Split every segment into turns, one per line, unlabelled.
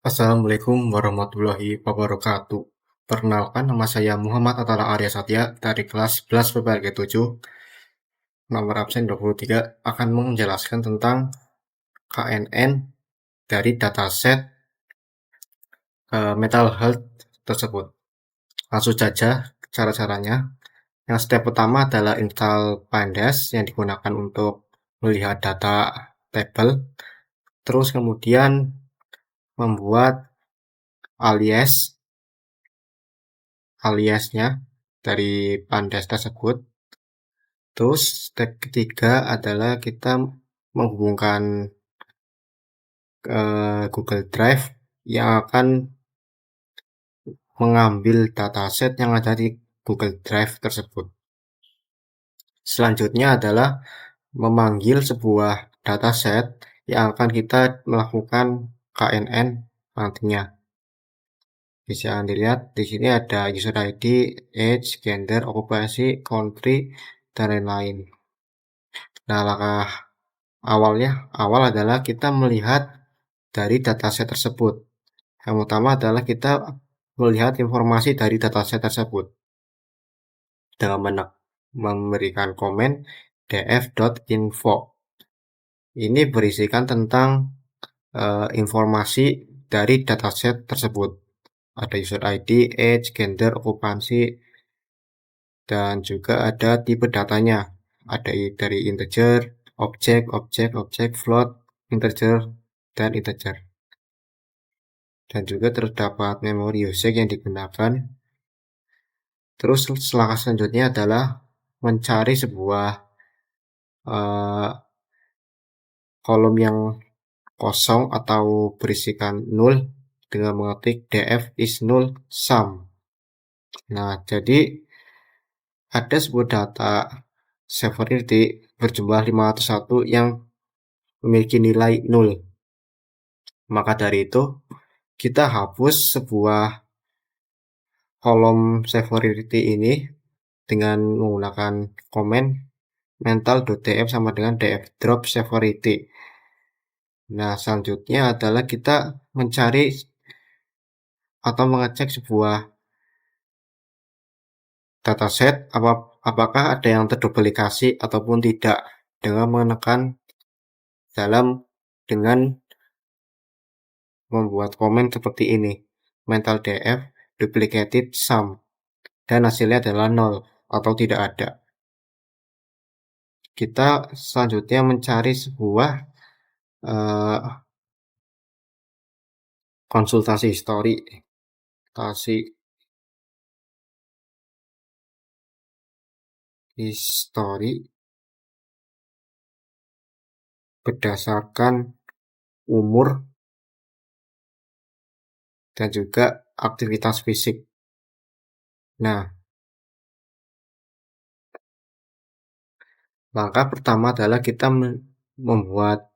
Assalamualaikum warahmatullahi wabarakatuh. Perkenalkan, nama saya Muhammad Atala Arya Satya dari kelas 11 PPLG 7, nomor absen 23, akan menjelaskan tentang KNN dari dataset mental health tersebut. Langsung saja cara-caranya. Yang step pertama adalah install Pandas yang digunakan untuk melihat data tabel. Terus kemudian membuat aliasnya dari Pandas tersebut. Terus step ketiga adalah kita menghubungkan Google Drive yang akan mengambil dataset yang ada di Google Drive tersebut. Selanjutnya adalah memanggil sebuah dataset yang akan kita melakukan KNN nantinya. Bisa dilihat di sini ada user ID, age, gender, okupasi, country, dan lain-lain. Nah, langkah awal adalah kita melihat dari dataset tersebut. Yang utama adalah kita melihat informasi dari dataset tersebut dengan memberikan komen df.info. Ini berisikan tentang informasi dari dataset tersebut. Ada user ID, age, gender, okupansi, dan juga ada tipe datanya. Ada dari integer, objek, float, integer, dan integer. Dan juga terdapat memori usage yang digunakan. Terus langkah selanjutnya adalah mencari sebuah kolom yang kosong atau berisikan null dengan mengetik df is null sum. Nah, jadi ada sebuah data severity berjumlah 501 yang memiliki nilai 0. Maka dari itu, kita hapus sebuah kolom severity ini dengan menggunakan komen mental.df sama dengan df drop severity. Nah, selanjutnya adalah kita mencari atau mengecek sebuah dataset apakah ada yang terduplikasi ataupun tidak dengan menekan dengan membuat komen seperti ini, mental df duplicated sum, dan hasilnya adalah 0 atau tidak ada. Kita selanjutnya mencari sebuah konsultasi history berdasarkan umur dan juga aktivitas fisik. Nah, langkah pertama adalah kita membuat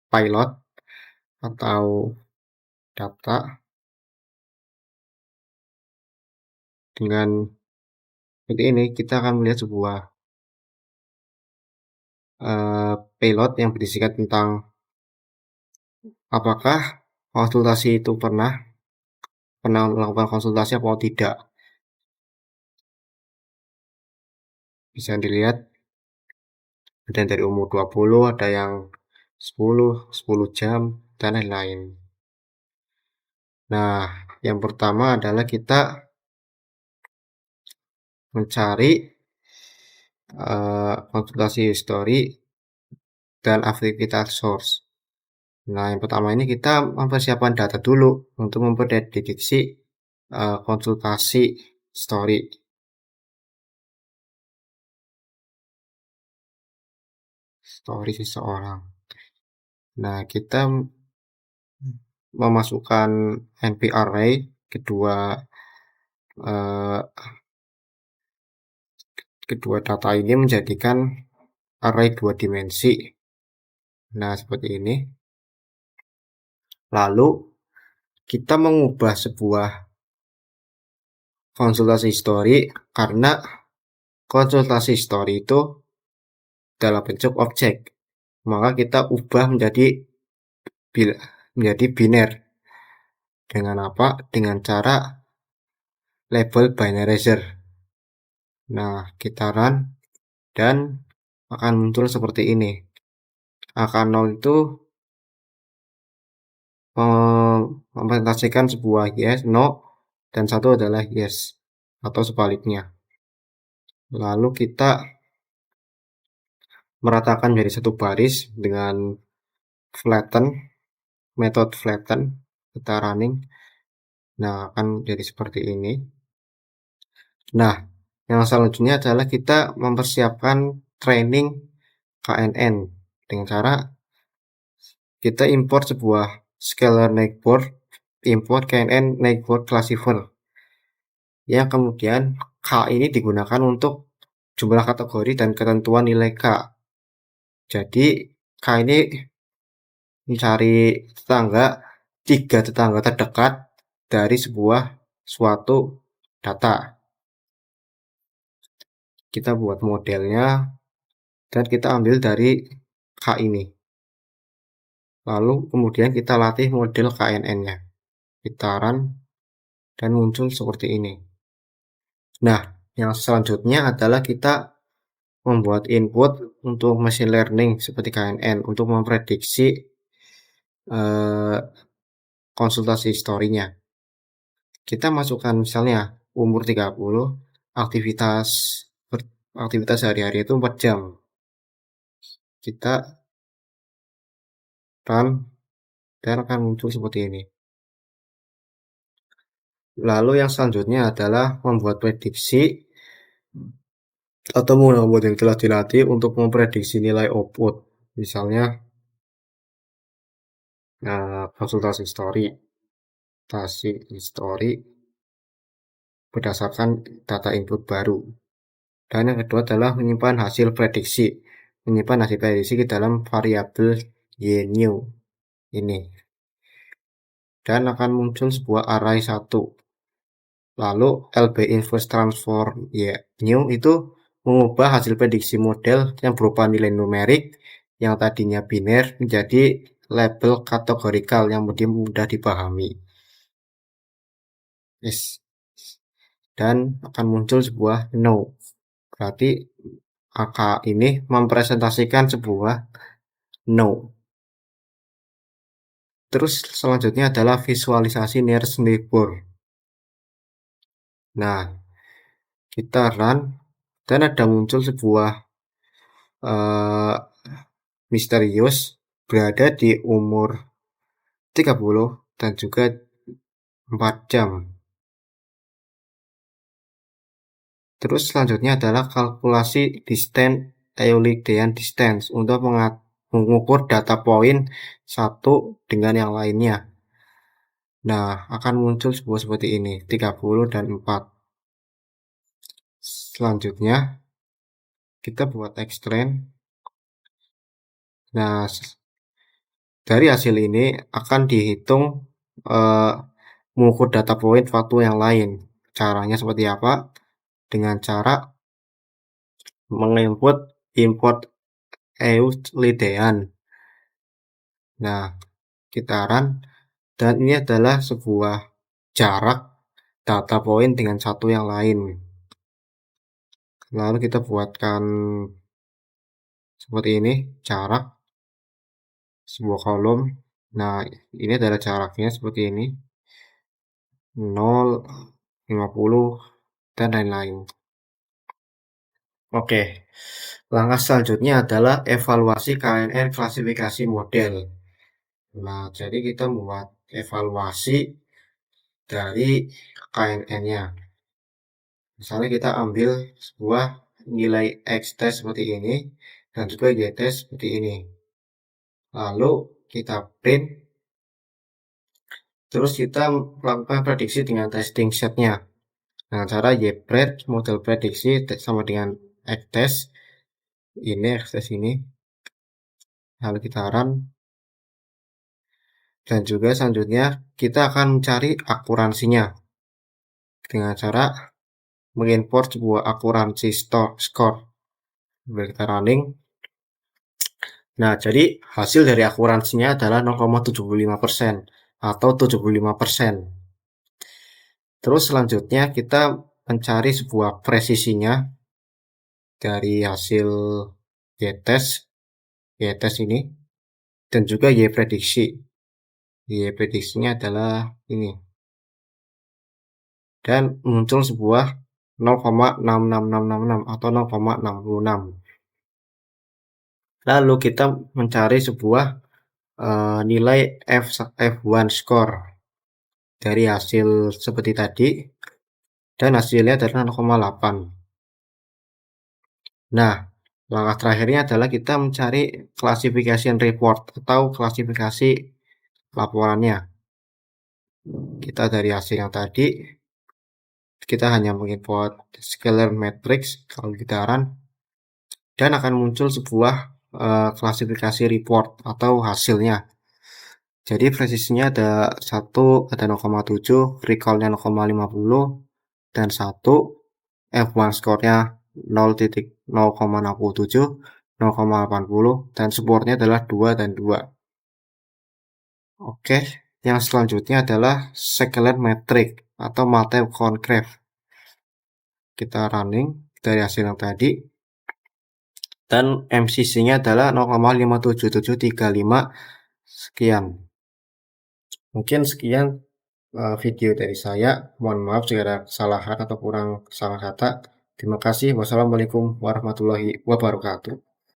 pilot atau data dengan seperti ini. Kita akan melihat sebuah pilot yang berisikan tentang apakah konsultasi itu pernah melakukan konsultasi atau tidak. Bisa dilihat ada yang dari umur 20, ada yang 10 jam, dan lain-lain. Nah, yang pertama adalah kita mencari konsultasi history dan aktivitas source. Nah, yang pertama ini kita mempersiapkan data dulu untuk memprediksi konsultasi story seseorang. Nah, kita memasukkan NP array kedua data ini menjadikan array 2 dimensi. Nah, seperti ini. Lalu kita mengubah sebuah konsultasi story karena konsultasi story itu dalam bentuk objek. Maka kita ubah menjadi biner. Dengan apa? Dengan cara label binarizer. Nah, kita run dan akan muncul seperti ini. Angka 0 itu mempresentasikan sebuah yes, no, dan satu adalah yes, atau sebaliknya. Lalu kita meratakan jadi satu baris dengan flatten, metode flatten, kita running. Nah, akan jadi seperti ini. Nah, yang selanjutnya adalah kita mempersiapkan training KNN dengan cara kita import sebuah scalar neighbor, import KNN neighbor classifier, yang kemudian K ini digunakan untuk jumlah kategori dan ketentuan nilai K. Jadi K ini mencari tiga tetangga terdekat dari suatu data. Kita buat modelnya dan kita ambil dari K ini. Lalu kemudian kita latih model KNN-nya. Kita run dan muncul seperti ini. Nah, yang selanjutnya adalah kita membuat input untuk machine learning seperti KNN untuk memprediksi konsultasi historinya. Kita masukkan misalnya umur 30, aktivitas aktivitas sehari-hari itu 4 jam. Kita run dan akan muncul seperti ini. Lalu yang selanjutnya adalah membuat prediksi atau menggunakan model yang telah dilatih untuk memprediksi nilai output. Misalnya konsultasi history berdasarkan data input baru. Dan yang kedua adalah menyimpan hasil prediksi. Menyimpan hasil prediksi ke dalam variabel ynew ini. Dan akan muncul sebuah array 1. Lalu LB inverse transform ynew itu mengubah hasil prediksi model yang berupa nilai numerik yang tadinya biner menjadi label kategorikal yang mudah dipahami. Yes. Dan akan muncul sebuah no. Berarti angka ini mempresentasikan sebuah no. Terus selanjutnya adalah visualisasi nearest neighbor. Nah, kita run dan ada muncul sebuah misterius berada di umur 30 dan juga 4 jam. Terus selanjutnya adalah kalkulasi distance Euclidean distance untuk mengukur data point satu dengan yang lainnya. Nah, akan muncul sebuah seperti ini, 30 dan 4. Selanjutnya, kita buat extend. Nah, dari hasil ini akan dihitung mengukur data point waktu yang lain. Caranya seperti apa? Dengan cara menginput import Euclidean. Nah, kita run dan ini adalah sebuah jarak data point dengan satu yang lain. Lalu kita buatkan seperti ini, jarak sebuah kolom. Nah, ini adalah jaraknya seperti ini. 0, 50, dan lain-lain. Oke, langkah selanjutnya adalah evaluasi KNN klasifikasi model. Nah, jadi kita membuat evaluasi dari KNN-nya. Misalnya kita ambil sebuah nilai X test seperti ini dan juga Y test seperti ini. Lalu kita print, terus kita melakukan prediksi dengan testing setnya. Dengan cara YPred model prediksi sama dengan X test ini. Lalu kita run. Dan juga selanjutnya kita akan mencari akuransinya dengan cara mengimport sebuah akuransi score. Kita running. Nah, jadi hasil dari akuransinya adalah 0,75%. atau 75%. Terus selanjutnya kita mencari sebuah presisinya dari hasil y-test, y-test ini, dan juga y-prediksi. Y-prediksinya adalah ini, dan muncul sebuah 0,66666 atau 0,66. Lalu kita mencari sebuah nilai F1 score dari hasil seperti tadi, dan hasilnya adalah 0,8. Nah, langkah terakhirnya adalah kita mencari classification report atau klasifikasi laporannya. Kita dari hasil yang tadi, kita hanya mengimport scalar matrix gitaran, dan akan muncul sebuah klasifikasi report atau hasilnya. Jadi presisinya ada 1, ada 0,7, recall-nya 0,50, dan 1, F1 score-nya 0,67, 0,80, dan supportnya adalah 2 dan 2. Oke, yang selanjutnya adalah scalar matrix atau Matev Concrete. Kita running dari hasil yang tadi, dan MCC-nya adalah 0,57735 sekian. Mungkin sekian video dari saya. Mohon maaf jika ada kesalahan atau kurang salah kata. Terima kasih. Wassalamualaikum warahmatullahi wabarakatuh.